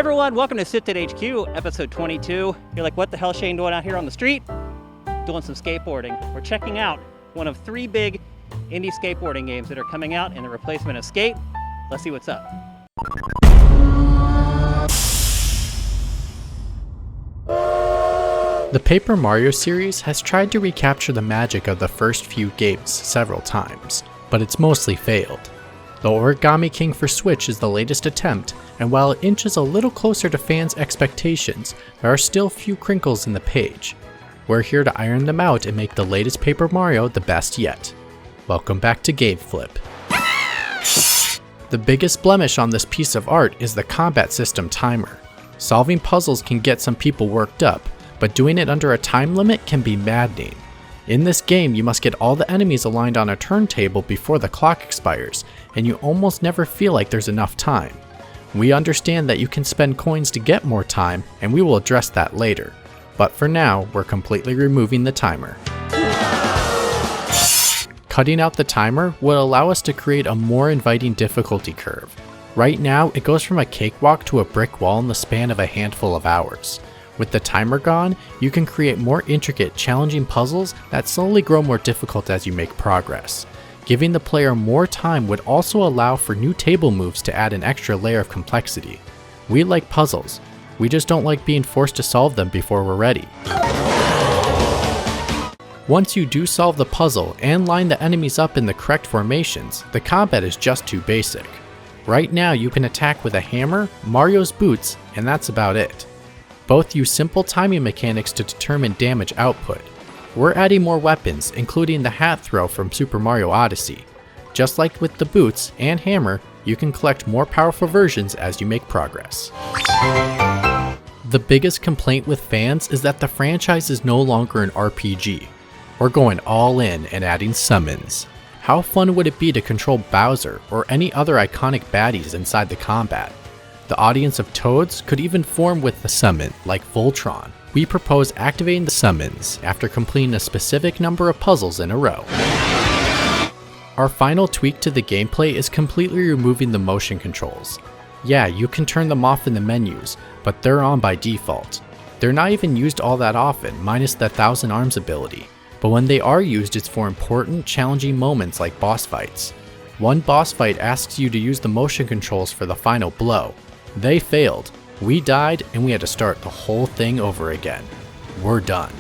everyone, welcome to SIFTD HQ, episode 22. You're like, what the hell Shane doing out here on the street? Doing some skateboarding. We're checking out one of 3 big indie skateboarding games that are coming out in the replacement of Skate. Let's see what's up. The Paper Mario series has tried to recapture the magic of the first few games several times, but it's mostly failed. The Origami King for Switch is the latest attempt, and while it inches a little closer to fans' expectations, there are still few crinkles in the page. We're here to iron them out and make the latest Paper Mario the best yet. Welcome back to Game Flip. The biggest blemish on this piece of art is the combat system timer. Solving puzzles can get some people worked up, but doing it under a time limit can be maddening. In this game, you must get all the enemies aligned on a turntable before the clock expires, and you almost never feel like there's enough time. We understand that you can spend coins to get more time, and we will address that later. But for now, we're completely removing the timer. Cutting out the timer will allow us to create a more inviting difficulty curve. Right now, it goes from a cakewalk to a brick wall in the span of a handful of hours. With the timer gone, you can create more intricate, challenging puzzles that slowly grow more difficult as you make progress. Giving the player more time would also allow for new table moves to add an extra layer of complexity. We like puzzles, we just don't like being forced to solve them before we're ready. Once you do solve the puzzle and line the enemies up in the correct formations, the combat is just too basic. Right now you can attack with a hammer, Mario's boots, and that's about it. Both use simple timing mechanics to determine damage output. We're adding more weapons, including the hat throw from Super Mario Odyssey. Just like with the boots and hammer, you can collect more powerful versions as you make progress. The biggest complaint with fans is that the franchise is no longer an RPG. We're going all in and adding summons. How fun would it be to control Bowser or any other iconic baddies inside the combat? The audience of Toads could even form with the summon, like Voltron. We propose activating the summons after completing a specific number of puzzles in a row. Our final tweak to the gameplay is completely removing the motion controls. Yeah, you can turn them off in the menus, but they're on by default. They're not even used all that often, minus the Thousand Arms ability, but when they are used, it's for important, challenging moments like boss fights. One boss fight asks you to use the motion controls for the final blow. They failed, we died, and we had to start the whole thing over again. We're done.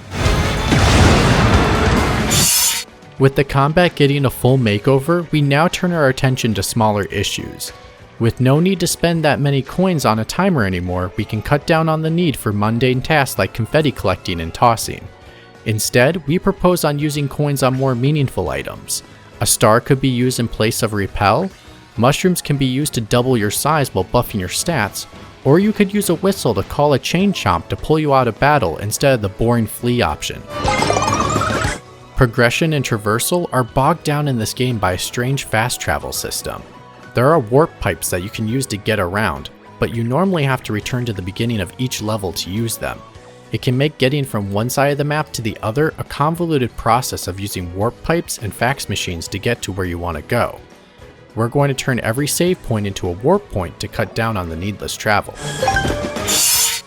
With the combat getting a full makeover, we now turn our attention to smaller issues. With no need to spend that many coins on a timer anymore, we can cut down on the need for mundane tasks like confetti collecting and tossing. Instead, we propose on using coins on more meaningful items. A star could be used in place of a repel, mushrooms can be used to double your size while buffing your stats, or you could use a whistle to call a chain chomp to pull you out of battle instead of the boring flee option. Progression and traversal are bogged down in this game by a strange fast travel system. There are warp pipes that you can use to get around, but you normally have to return to the beginning of each level to use them. It can make getting from one side of the map to the other a convoluted process of using warp pipes and fax machines to get to where you want to go. We're going to turn every save point into a warp point to cut down on the needless travel.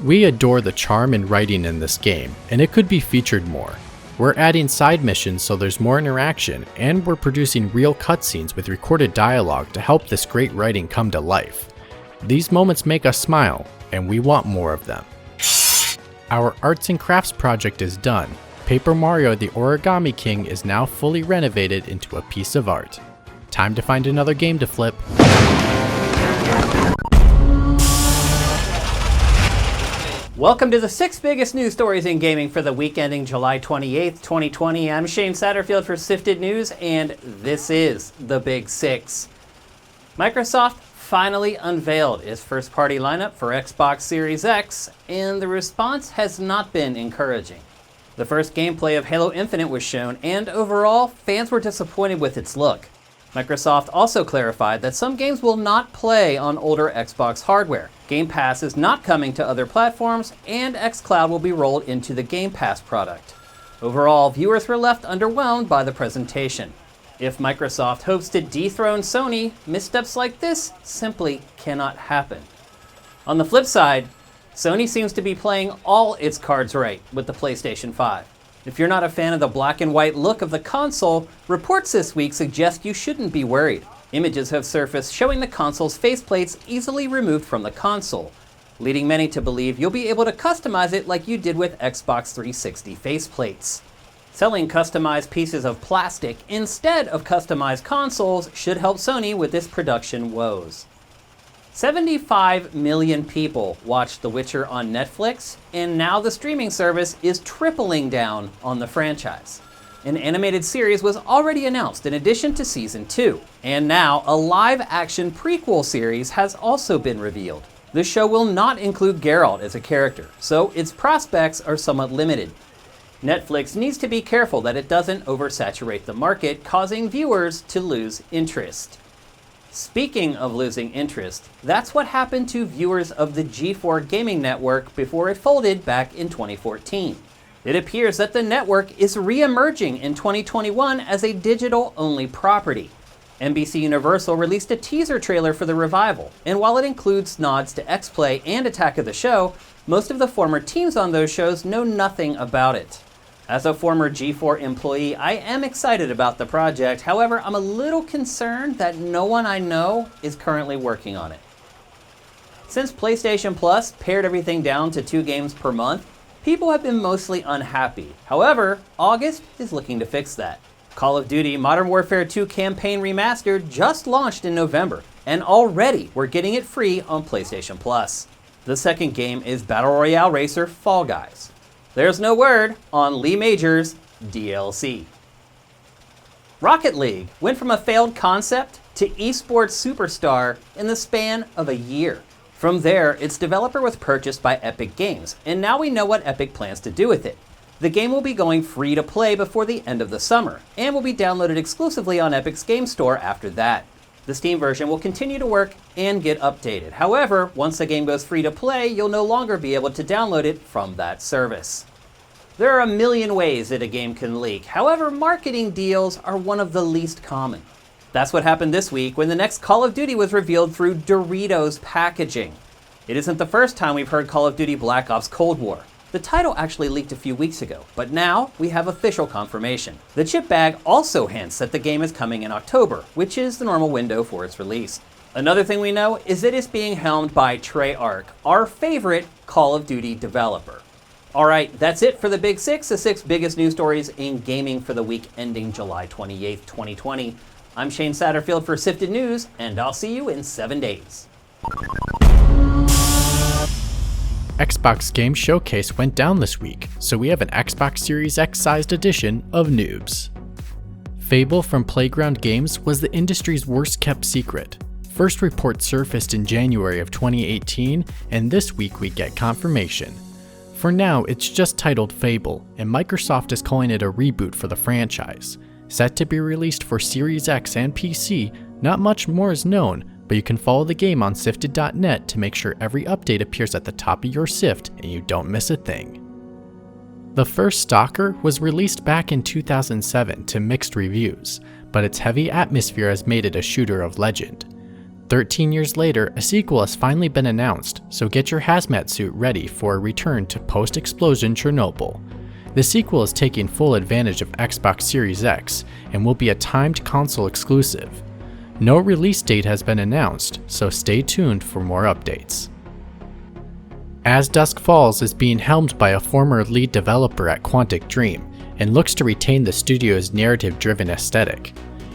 We adore the charm and writing in this game, and it could be featured more. We're adding side missions so there's more interaction, and we're producing real cutscenes with recorded dialogue to help this great writing come to life. These moments make us smile, and we want more of them. Our arts and crafts project is done. Paper Mario the Origami King is now fully renovated into a piece of art. Time to find another game to flip. Welcome to the 6 biggest news stories in gaming for the week ending July 28th, 2020. I'm Shane Satterfield for SIFTD News, and this is the Big 6. Microsoft finally unveiled its first-party lineup for Xbox Series X, and the response has not been encouraging. The first gameplay of Halo Infinite was shown, and overall, fans were disappointed with its look. Microsoft also clarified that some games will not play on older Xbox hardware. Game Pass is not coming to other platforms, and xCloud will be rolled into the Game Pass product. Overall, viewers were left underwhelmed by the presentation. If Microsoft hopes to dethrone Sony, missteps like this simply cannot happen. On the flip side, Sony seems to be playing all its cards right with the PlayStation 5. If you're not a fan of the black and white look of the console, reports this week suggest you shouldn't be worried. Images have surfaced showing the console's faceplates easily removed from the console, leading many to believe you'll be able to customize it like you did with Xbox 360 faceplates. Selling customized pieces of plastic instead of customized consoles should help Sony with its production woes. 75 million people watched The Witcher on Netflix, and now the streaming service is tripling down on the franchise. An animated series was already announced in addition to Season 2, and now a live-action prequel series has also been revealed. The show will not include Geralt as a character, so its prospects are somewhat limited. Netflix needs to be careful that it doesn't oversaturate the market, causing viewers to lose interest. Speaking of losing interest, that's what happened to viewers of the G4 gaming network before it folded back in 2014. It appears that the network is re-emerging in 2021 as a digital-only property. NBC Universal released a teaser trailer for the revival, and while it includes nods to X-Play and Attack of the Show, most of the former teams on those shows know nothing about it. As a former G4 employee, I am excited about the project. However, I'm a little concerned that no one I know is currently working on it. Since PlayStation Plus pared everything down to 2 games per month, people have been mostly unhappy. However, August is looking to fix that. Call of Duty Modern Warfare 2 Campaign Remastered just launched in November, and already we're getting it free on PlayStation Plus. The second game is Battle Royale racer Fall Guys. There's no word on Lee Majors' DLC. Rocket League went from a failed concept to esports superstar in the span of a year. From there, its developer was purchased by Epic Games, and now we know what Epic plans to do with it. The game will be going free to play before the end of the summer, and will be downloaded exclusively on Epic's Game Store after that. The Steam version will continue to work and get updated. However, once the game goes free to play, you'll no longer be able to download it from that service. There are a million ways that a game can leak. However, marketing deals are one of the least common. That's what happened this week when the next Call of Duty was revealed through Doritos packaging. It isn't the first time we've heard Call of Duty Black Ops Cold War. The title actually leaked a few weeks ago, but now we have official confirmation. The chip bag also hints that the game is coming in October, which is the normal window for its release. Another thing we know is that it's being helmed by Treyarch, our favorite Call of Duty developer. Alright, that's it for the Big Six, the 6 biggest news stories in gaming for the week ending July 28th, 2020. I'm Shane Satterfield for SIFTD News, and I'll see you in 7 days. Xbox Game Showcase went down this week, so we have an Xbox Series X-sized edition of Noobs. Fable from Playground Games was the industry's worst kept secret. First reports surfaced in January of 2018, and this week we get confirmation. For now, it's just titled Fable, and Microsoft is calling it a reboot for the franchise. Set to be released for Series X and PC, not much more is known, but you can follow the game on SIFTD.net to make sure every update appears at the top of your SIFT and you don't miss a thing. The first Stalker was released back in 2007 to mixed reviews, but its heavy atmosphere has made it a shooter of legend. 13 years later, a sequel has finally been announced, so get your hazmat suit ready for a return to post-explosion Chernobyl. The sequel is taking full advantage of Xbox Series X and will be a timed console exclusive. No release date has been announced, so stay tuned for more updates. As Dusk Falls is being helmed by a former lead developer at Quantic Dream and looks to retain the studio's narrative-driven aesthetic.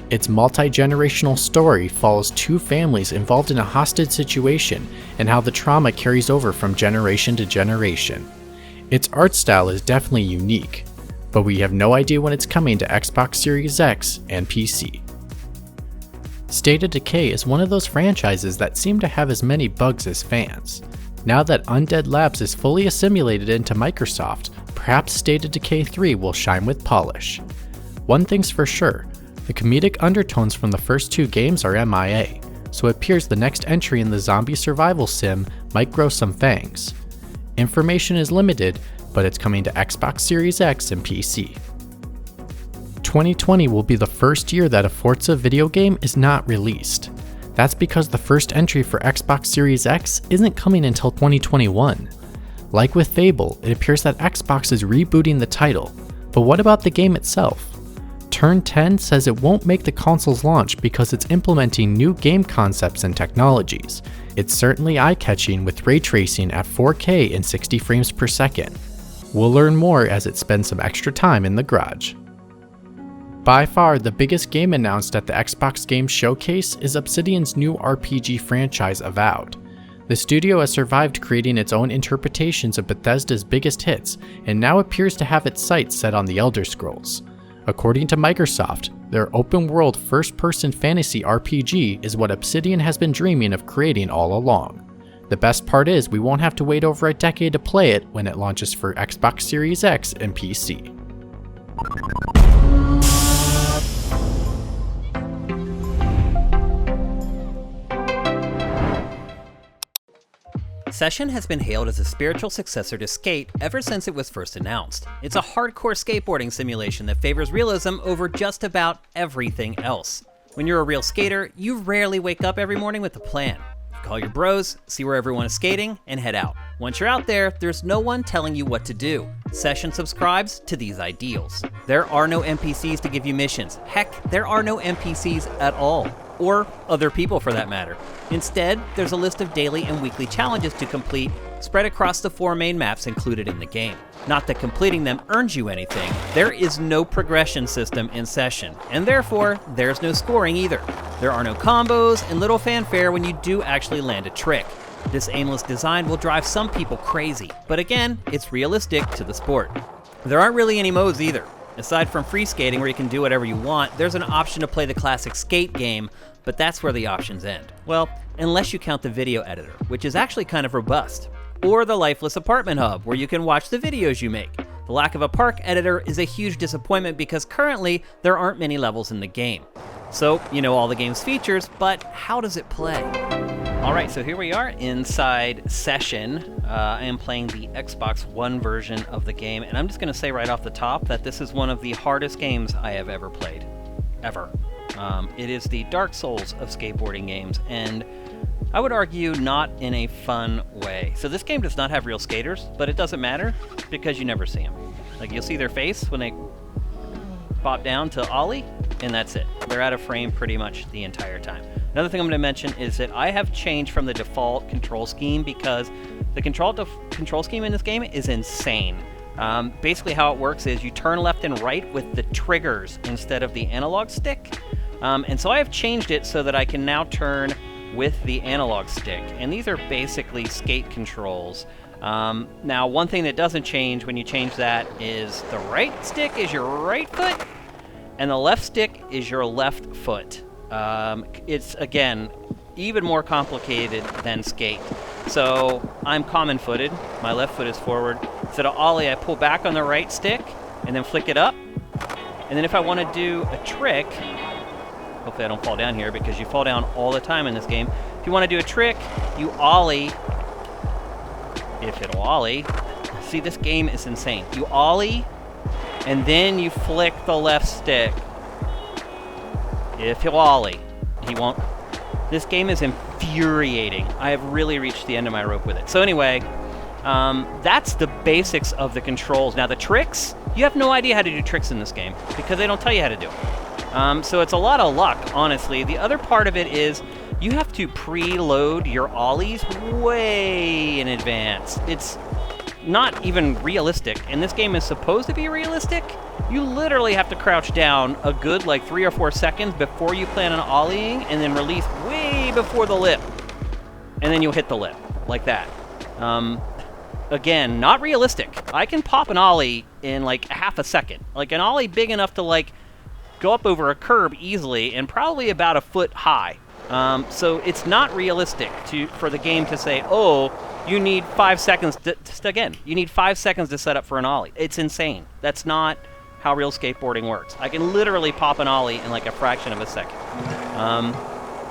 Its multi-generational story follows 2 families involved in a hostage situation and how the trauma carries over from generation to generation. Its art style is definitely unique, but we have no idea when it's coming to Xbox Series X and PC. State of Decay is one of those franchises that seem to have as many bugs as fans. Now that Undead Labs is fully assimilated into Microsoft, perhaps State of Decay 3 will shine with polish. One thing's for sure, the comedic undertones from the first 2 games are MIA, so it appears the next entry in the zombie survival sim might grow some fangs. Information is limited, but it's coming to Xbox Series X and PC. 2020 will be the first year that a Forza video game is not released. That's because the first entry for Xbox Series X isn't coming until 2021. Like with Fable, it appears that Xbox is rebooting the title, but what about the game itself? Turn 10 says it won't make the console's launch because it's implementing new game concepts and technologies. It's certainly eye-catching with ray tracing at 4K and 60 frames per second. We'll learn more as it spends some extra time in the garage. By far, the biggest game announced at the Xbox Game Showcase is Obsidian's new RPG franchise Avowed. The studio has survived creating its own interpretations of Bethesda's biggest hits, and now appears to have its sights set on the Elder Scrolls. According to Microsoft, their open-world first-person fantasy RPG is what Obsidian has been dreaming of creating all along. The best part is we won't have to wait over a decade to play it when it launches for Xbox Series X and PC. Session has been hailed as a spiritual successor to Skate ever since it was first announced. It's a hardcore skateboarding simulation that favors realism over just about everything else. When you're a real skater, you rarely wake up every morning with a plan. You call your bros, see where everyone is skating, and head out. Once you're out there, there's no one telling you what to do. Session subscribes to these ideals. There are no NPCs to give you missions. Heck, there are no NPCs at all. Or other people for that matter. Instead, there's a list of daily and weekly challenges to complete, spread across the 4 main maps included in the game. Not that completing them earns you anything, there is no progression system in Session, and therefore, there's no scoring either. There are no combos, and little fanfare when you do actually land a trick. This aimless design will drive some people crazy, but again, it's realistic to the sport. There aren't really any modes either. Aside from free skating where you can do whatever you want, there's an option to play the classic skate game, but that's where the options end. Well, unless you count the video editor, which is actually kind of robust. Or the lifeless apartment hub, where you can watch the videos you make. The lack of a park editor is a huge disappointment because currently there aren't many levels in the game. So, you know all the game's features, but how does it play? Alright, so here we are inside Session. I am playing the Xbox One version of the game, and I'm just going to say right off the top that this is one of the hardest games I have ever played. Ever. It is the Dark Souls of skateboarding games, and I would argue not in a fun way. So this game does not have real skaters, but it doesn't matter because you never see them. Like, you'll see their face when they pop down to ollie, and that's it. They're out of frame pretty much the entire time. Another thing I'm going to mention is that I have changed from the default control scheme because the control scheme in this game is insane. Basically how it works is you turn left and right with the triggers instead of the analog stick. And so I have changed it so that I can now turn with the analog stick. And these are basically skate controls. Now, one thing that doesn't change when you change that is the right stick is your right foot, and the left stick is your left foot. It's, again, even more complicated than skate. So I'm common-footed. My left foot is forward. Instead of ollie, I pull back on the right stick and then flick it up. And then if I want to do a trick, hopefully I don't fall down here because you fall down all the time in this game. If you want to do a trick, you ollie. If it'll ollie. See, this game is insane. You ollie, and then you flick the left stick. If he'll ollie, he won't. This game is infuriating. I have really reached the end of my rope with it. So anyway, that's the basics of the controls. Now the tricks, you have no idea how to do tricks in this game because they don't tell you how to do it. So it's a lot of luck, honestly. The other part of it is you have to preload your ollies way in advance. It's not even realistic, and this game is supposed to be realistic. You literally have to crouch down a good like 3 or 4 seconds before you plan on ollieing, and then release way before the lip, and then you'll hit the lip like that. Again, not realistic. I can pop an ollie in like half a second, like an ollie big enough to like go up over a curb easily and probably about a foot high. So it's not realistic for the game to say, oh, you need 5 seconds you need 5 seconds to set up for an ollie. It's insane. That's not how real skateboarding works. I can literally pop an ollie in like a fraction of a second.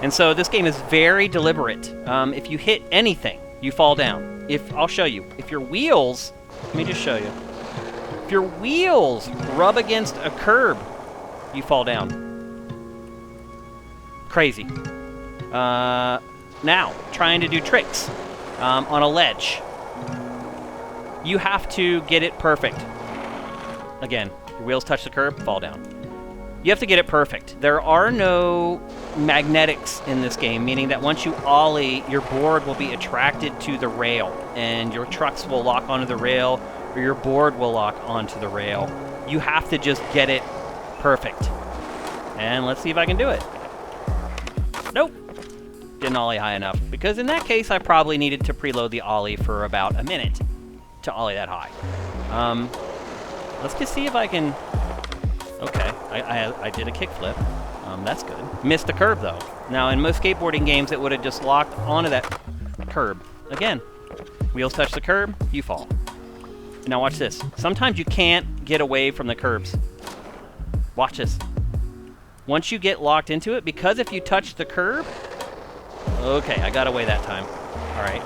And so this game is very deliberate. If you hit anything, you fall down. I'll show you. If your wheels, let me just show you. If your wheels rub against a curb, you fall down. Crazy. Now, trying to do tricks on a ledge. You have to get it perfect. Again, your wheels touch the curb, fall down. You have to get it perfect. There are no magnetics in this game, meaning that once you ollie, your board will be attracted to the rail, and your trucks will lock onto the rail, or your board will lock onto the rail. You have to just get it perfect. And let's see if I can do it. Nope. Didn't ollie high enough, because in that case, I probably needed to preload the ollie for about a minute to ollie that high. Let's just see if I can... Okay, I did a kickflip. That's good. Missed the curb, though. Now, in most skateboarding games, it would have just locked onto that curb. Again, wheels touch the curb, you fall. Now watch this. Sometimes you can't get away from the curbs. Watch this. Once you get locked into it, because if you touch the curb... Okay, I got away that time. All right.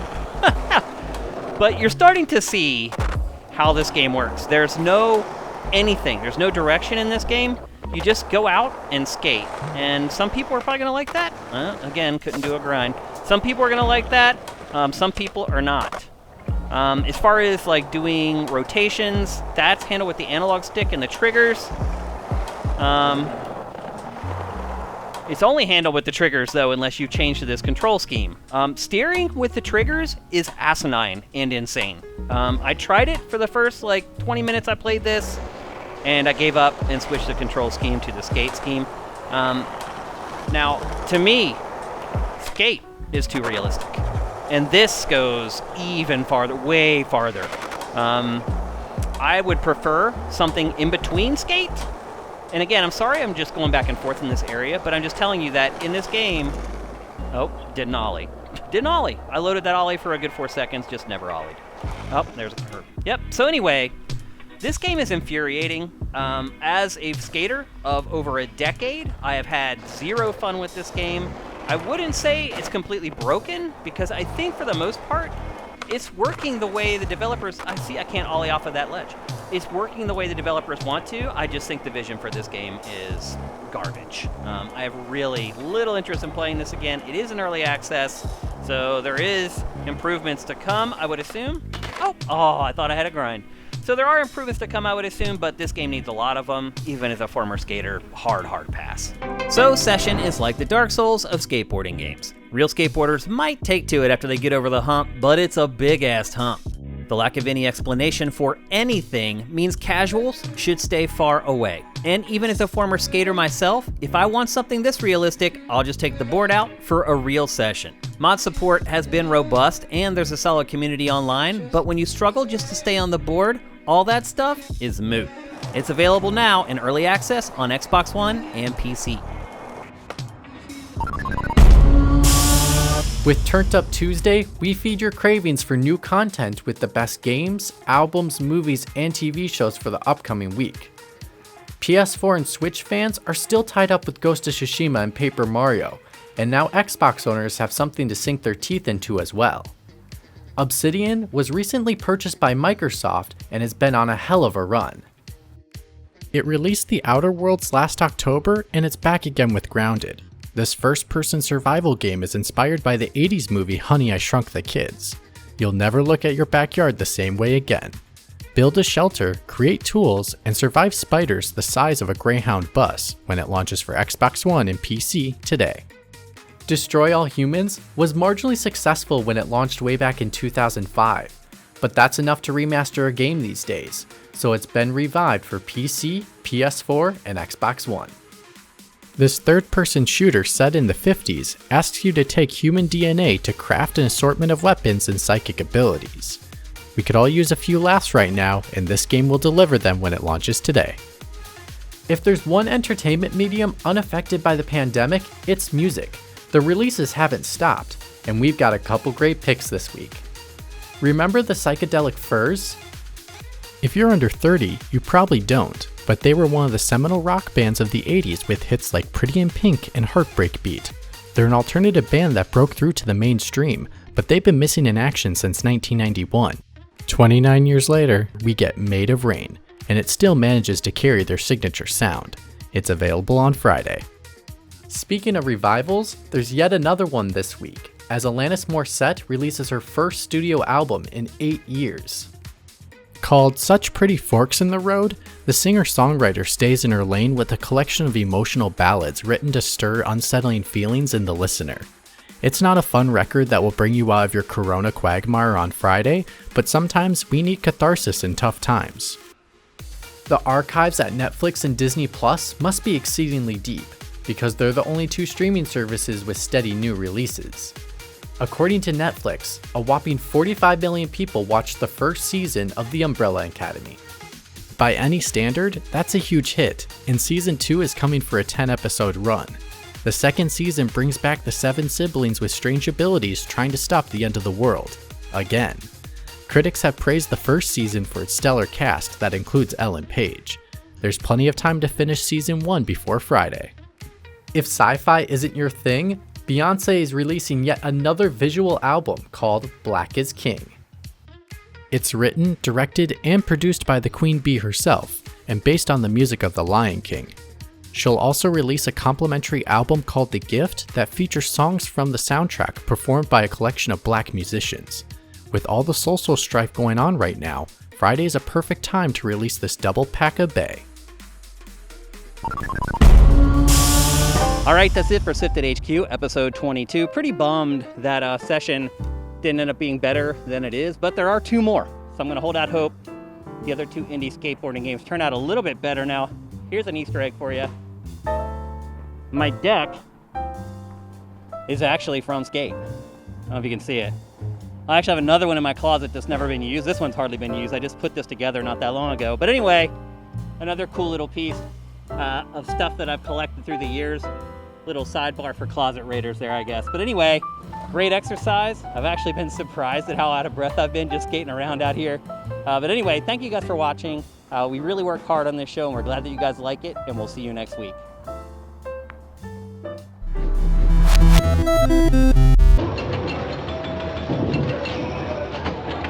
But you're starting to see how this game works. There's no anything. There's no direction in this game. You just go out and skate. And some people are probably going to like that. Again, couldn't do a grind. Some people are going to like that. Some people are not. As far as like doing rotations, that's handled with the analog stick and the triggers. It's only handled with the triggers, though, unless you change to this control scheme. Steering with the triggers is asinine and insane. I tried it for the first, 20 minutes I played this, and I gave up and switched the control scheme to the skate scheme. Now, to me, skate is too realistic. And this goes even farther, way farther. I would prefer something in between skate. And again, I'm sorry I'm just going back and forth in this area, but I'm just telling you that in this game... Oh, didn't ollie. Didn't ollie. I loaded that ollie for a good 4 seconds, just never ollied. Oh, there's a curve. Yep, so anyway, this game is infuriating. As a skater of over a decade, I have had zero fun with this game. I wouldn't say it's completely broken, because I think for the most part, it's working the way the developers... I can't ollie off of that ledge. It's working the way the developers want to. I just think the vision for this game is garbage. I have really little interest in playing this again. It is in early access, so there is improvements to come, I would assume. Oh, I thought I had a grind. So there are improvements to come, I would assume, but this game needs a lot of them. Even as a former skater, hard pass. So Session is like the Dark Souls of skateboarding games. Real skateboarders might take to it after they get over the hump, but it's a big-ass hump. The lack of any explanation for anything means casuals should stay far away. And even as a former skater myself, if I want something this realistic, I'll just take the board out for a real session. Mod support has been robust and there's a solid community online, but when you struggle just to stay on the board, all that stuff is moot. It's available now in early access on Xbox One and PC. With Turned Up Tuesday, we feed your cravings for new content with the best games, albums, movies, and TV shows for the upcoming week. PS4 and Switch fans are still tied up with Ghost of Tsushima and Paper Mario, and now Xbox owners have something to sink their teeth into as well. Obsidian was recently purchased by Microsoft and has been on a hell of a run. It released The Outer Worlds last October, and it's back again with Grounded. This first-person survival game is inspired by the 80s movie Honey, I Shrunk the Kids. You'll never look at your backyard the same way again. Build a shelter, create tools, and survive spiders the size of a Greyhound bus when it launches for Xbox One and PC today. Destroy All Humans was marginally successful when it launched way back in 2005, but that's enough to remaster a game these days, so it's been revived for PC, PS4, and Xbox One. This third-person shooter set in the 50s asks you to take human DNA to craft an assortment of weapons and psychic abilities. We could all use a few laughs right now, and this game will deliver them when it launches today. If there's one entertainment medium unaffected by the pandemic, it's music. The releases haven't stopped, and we've got a couple great picks this week. Remember the Psychedelic Furs? If you're under 30, you probably don't, but they were one of the seminal rock bands of the 80s with hits like Pretty in Pink and Heartbreak Beat. They're an alternative band that broke through to the mainstream, but they've been missing in action since 1991. 29 years later, we get Made of Rain, and it still manages to carry their signature sound. It's available on Friday. Speaking of revivals, there's yet another one this week, as Alanis Morissette releases her first studio album in 8 years. Called Such Pretty Forks in the Road, the singer-songwriter stays in her lane with a collection of emotional ballads written to stir unsettling feelings in the listener. It's not a fun record that will bring you out of your corona quagmire on Friday, but sometimes we need catharsis in tough times. The archives at Netflix and Disney Plus must be exceedingly deep, because they're the only 2 streaming services with steady new releases. According to Netflix, a whopping 45 million people watched the first season of The Umbrella Academy. By any standard, that's a huge hit, and season 2 is coming for a 10-episode run. The second season brings back the 7 siblings with strange abilities trying to stop the end of the world. Again. Critics have praised the first season for its stellar cast that includes Ellen Page. There's plenty of time to finish season 1 before Friday. If sci-fi isn't your thing, Beyoncé is releasing yet another visual album called Black is King. It's written, directed, and produced by the Queen Bee herself, and based on the music of The Lion King. She'll also release a complimentary album called The Gift that features songs from the soundtrack performed by a collection of Black musicians. With all the social strife going on right now, Friday is a perfect time to release this double pack of Bay. All right, that's it for SIFTD HQ, episode 22. Pretty bummed that session didn't end up being better than it is, but there are 2 more. So I'm going to hold out hope. The other 2 indie skateboarding games turn out a little bit better now. Here's an Easter egg for you. My deck is actually from Skate. I don't know if you can see it. I actually have another one in my closet that's never been used. This one's hardly been used. I just put this together not that long ago. But anyway, another cool little piece of stuff that I've collected through the years. Little sidebar for closet raiders there, I guess. But anyway, great exercise. I've actually been surprised at how out of breath I've been just skating around out here. But anyway, thank you guys for watching. We really work hard on this show, and we're glad that you guys like it, and we'll see you next week.